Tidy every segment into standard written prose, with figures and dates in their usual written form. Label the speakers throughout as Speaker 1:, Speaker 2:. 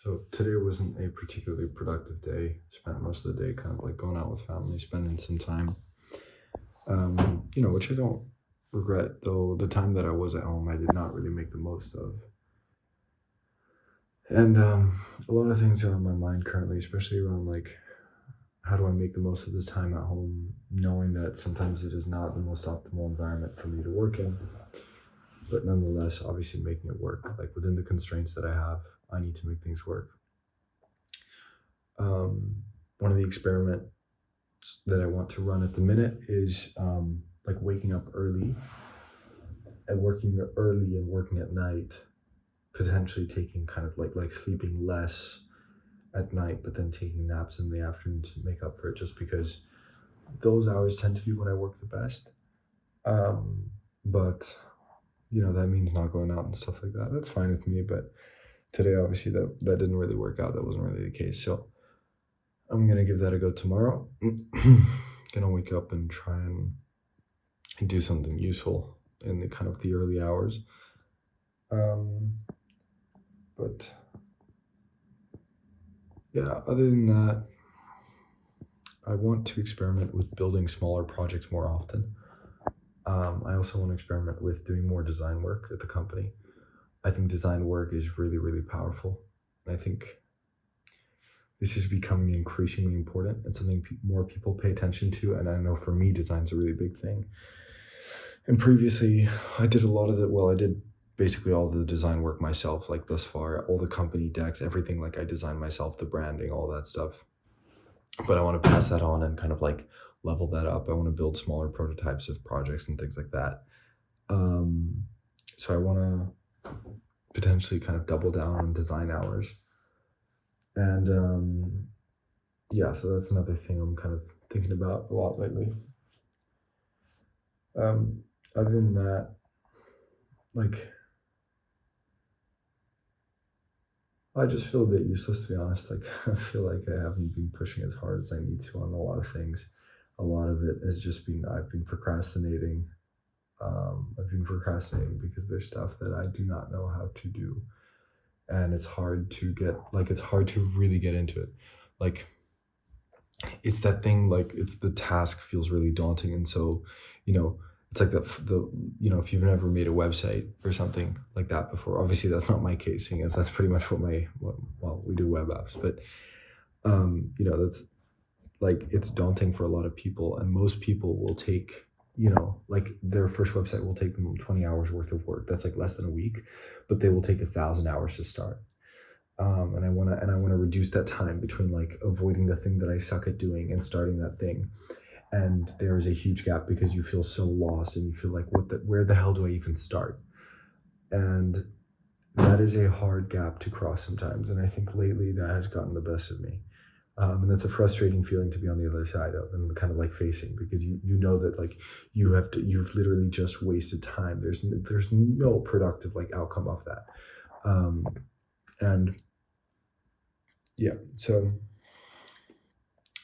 Speaker 1: So today wasn't a particularly productive day. Spent most of the day kind of like going out with family, spending some time. Which I don't regret, though the time that I was at home I did not really make the most of. And a lot of things are on my mind currently, especially around like how do I make the most of this time at home, knowing that sometimes it is not the most optimal environment for me to work in, but nonetheless, obviously making it work. Like within the constraints that I have, I need to make things work. One of the experiments that I want to run at the minute is like waking up early and working early and working at night, potentially taking kind of like sleeping less at night, but then taking naps in the afternoon to make up for it, just because those hours tend to be when I work the best. But that means not going out and stuff like that. That's fine with me, but today obviously that didn't really work out. That wasn't really the case. So I'm gonna give that a go tomorrow. Gonna wake up and try and do something useful in the kind of the early hours. But yeah, other than that, I want to experiment with building smaller projects more often. I also want to experiment with doing more design work at the company. I think design work is really, really powerful. And I think this is becoming increasingly important and something more people pay attention to. And I know for me, design's a really big thing. And previously, I did a lot of it. Well, I did basically all the design work myself, like thus far, all the company decks, everything. Like I designed myself, the branding, all that stuff. But I want to pass that on and kind of like level that up. I want to build smaller prototypes of projects and things like that. So I want to potentially kind of double down on design hours. And yeah, so that's another thing I'm kind of thinking about a lot lately. Other than that, like, I just feel a bit useless, to be honest. Like, I feel like I haven't been pushing as hard as I need to on a lot of things. A lot of it has just been, I've been procrastinating. I've been procrastinating because there's stuff that I do not know how to do. And it's hard to it's hard to really get into it. Like, it's that thing, like, it's the task feels really daunting. And so, it's like if you've never made a website or something like that before, obviously that's not my case, seeing as that's pretty much well, we do web apps, but that's like, it's daunting for a lot of people, and most people will take, like their first website will take them 20 hours worth of work. That's like less than a week, but they will take 1,000 hours to start. And I want to reduce that time between like avoiding the thing that I suck at doing and starting that thing. And there is a huge gap because you feel so lost and you feel like, where the hell do I even start? And that is a hard gap to cross sometimes. And I think lately that has gotten the best of me. And that's a frustrating feeling to be on the other side of and kind of like facing, because you know that like you've literally just wasted time. There's no productive like outcome of that. And yeah, so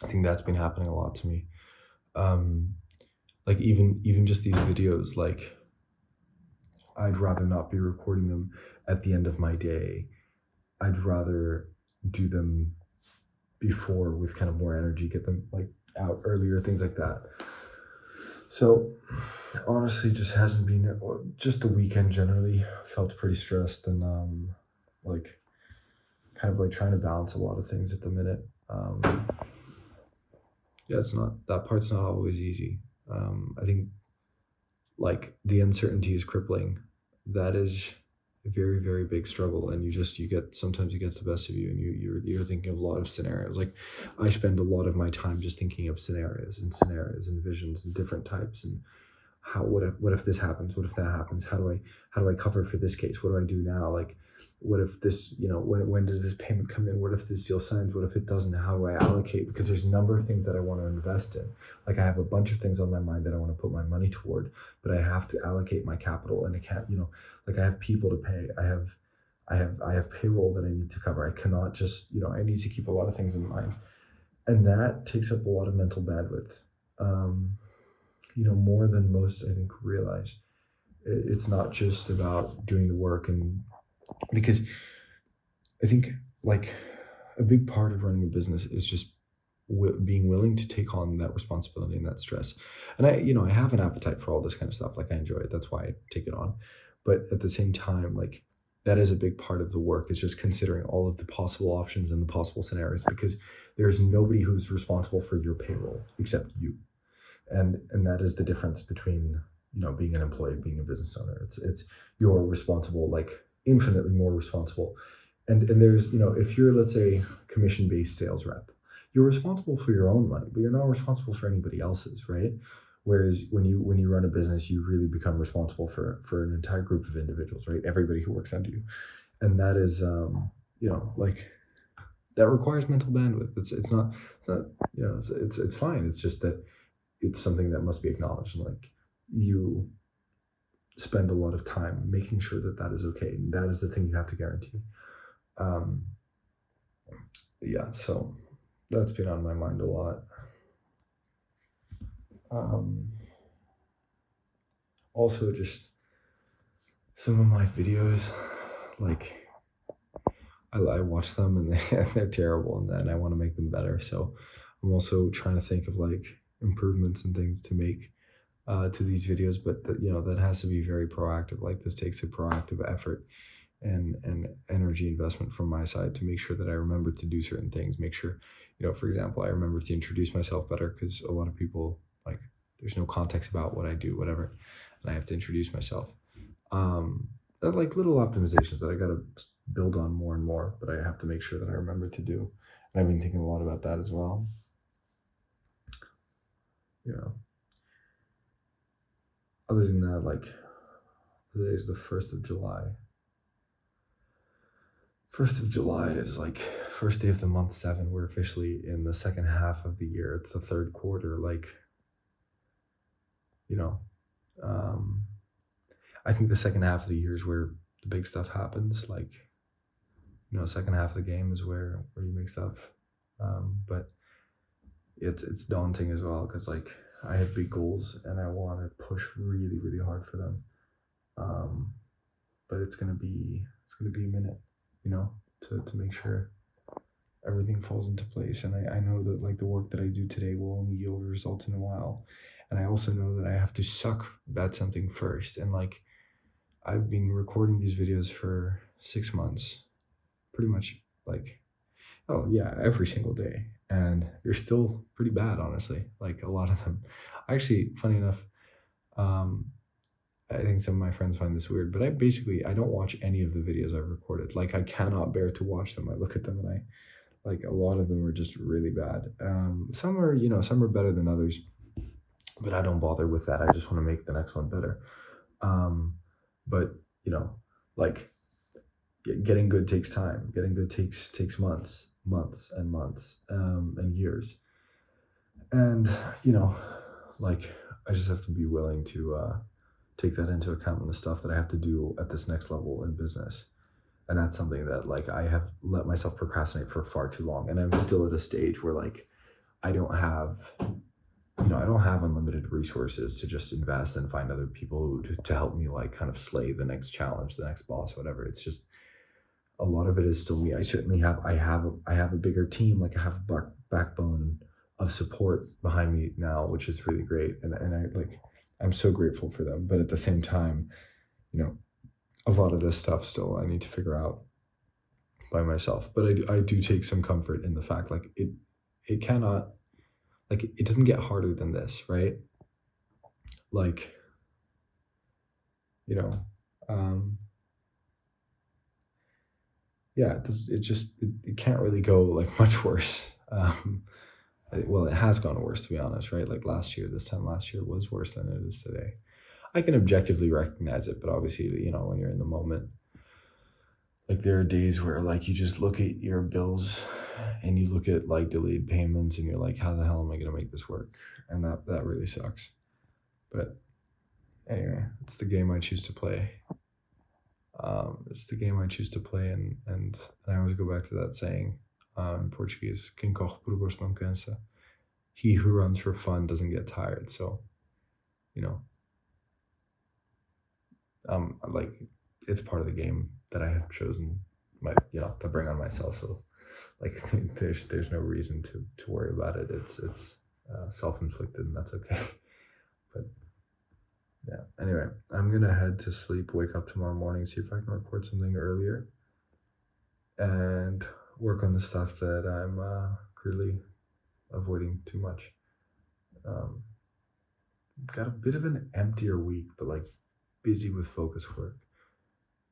Speaker 1: I think that's been happening a lot to me. Like even just these videos, like I'd rather not be recording them at the end of my day. I'd rather do them before with kind of more energy, get them like out earlier, things like that. So honestly, just hasn't been, just the weekend generally felt pretty stressed, and like kind of like trying to balance a lot of things at the minute. Yeah, that part's not always easy. I think like the uncertainty is crippling. That is a very, very big struggle, and sometimes it gets the best of you, and you're thinking of a lot of scenarios. Like I spend a lot of my time just thinking of scenarios and visions and different types, and what if this happens? What if that happens? How do I cover for this case? What do I do now? Like, what if this, when does this payment come in? What if this deal signs? What if it doesn't? How do I allocate? Because there's a number of things that I want to invest in. Like I have a bunch of things on my mind that I want to put my money toward, but I have to allocate my capital, and I can't, like I have people to pay. I have payroll that I need to cover. I cannot just, I need to keep a lot of things in mind. And that takes up a lot of mental bandwidth. More than most, I think, realize. It's not just about doing the work, and because I think like a big part of running a business is just being willing to take on that responsibility and that stress. And I have an appetite for all this kind of stuff. Like I enjoy it. That's why I take it on. But at the same time, like that is a big part of the work is just considering all of the possible options and the possible scenarios because there's nobody who's responsible for your payroll except you. And that is the difference between being an employee, being a business owner. It's you're responsible, like infinitely more responsible. And there's if you're, let's say, commission based sales rep, you're responsible for your own money, but you're not responsible for anybody else's, right? Whereas when you run a business, you really become responsible for an entire group of individuals, right? Everybody who works under you, and that is like that requires mental bandwidth. It's not it's fine. It's just that it's something that must be acknowledged. Like you spend a lot of time making sure that that is okay. And that is the thing you have to guarantee. Um, yeah, so that's been on my mind a lot. Um, Also, just some of my videos, like I watch them and they're terrible, and then I want to make them better. So I'm also trying to think of like improvements and things to make to these videos, but that has to be very proactive. Like this takes a proactive effort and energy investment from my side to make sure that I remember to do certain things. Make sure, for example, I remember to introduce myself better because a lot of people like there's no context about what I do, whatever, and I have to introduce myself. And like little optimizations that I got to build on more and more, but I have to make sure that I remember to do. And I've been thinking a lot about that as well. You know, other than that, like today is the 1st of July. 1st of July is like first day of the month 7. We're officially in the second half of the year. It's the third quarter. Like, you know, um, I think the second half of the year is where the big stuff happens. Like, second half of the game is where you make stuff. But it's daunting as well because like I have big goals and I want to push really really hard for them. Um, but it's gonna be a minute, to make sure everything falls into place. And I know that like the work that I do today will only yield results in a while. And I also know that I have to suck at something first. And like I've been recording these videos for 6 months, pretty much like, oh yeah, every single day. And they're still pretty bad, honestly. Like a lot of them. Actually, funny enough, um, I think some of my friends find this weird, but I don't watch any of the videos I've recorded. Like I cannot bear to watch them. I look at them and I like a lot of them are just really bad. Some are better than others, but I don't bother with that. I just want to make the next one better. Um, but like getting good takes time. Getting good takes months and months, and years. And like I just have to be willing to take that into account in the stuff that I have to do at this next level in business. And that's something that like I have let myself procrastinate for far too long. And I'm still at a stage where like I don't have I don't have unlimited resources to just invest and find other people to help me like kind of slay the next challenge, the next boss, whatever. It's just a lot of it is still me. I certainly have a bigger team. Like I have a backbone of support behind me now, which is really great. And I'm so grateful for them. But at the same time, you know, a lot of this stuff still I need to figure out by myself. But I do take some comfort in the fact like it cannot like it doesn't get harder than this, right? Like, you know, um, yeah, it can't really go like much worse. Well, it has gone worse to be honest, right? Like this time last year was worse than it is today. I can objectively recognize it, but obviously, when you're in the moment, like there are days where like you just look at your bills and you look at like delayed payments and you're like, how the hell am I going to make this work? And that really sucks. But anyway, it's the game I choose to play. It's the game I choose to play, and I always go back to that saying in Portuguese: "Quem corre por gosto não cansa." He who runs for fun doesn't get tired. So, you know, like it's part of the game that I have chosen to bring on myself. So like there's no reason to worry about it. It's self-inflicted, and that's okay. But yeah. Anyway, I'm gonna head to sleep, wake up tomorrow morning, see if I can record something earlier, and work on the stuff that I'm clearly avoiding too much. Um, got a bit of an emptier week, but like busy with focus work.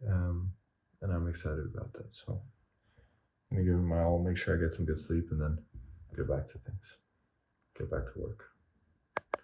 Speaker 1: Um, and I'm excited about that. So I'm gonna give it my all, make sure I get some good sleep, and then get back to things, get back to work.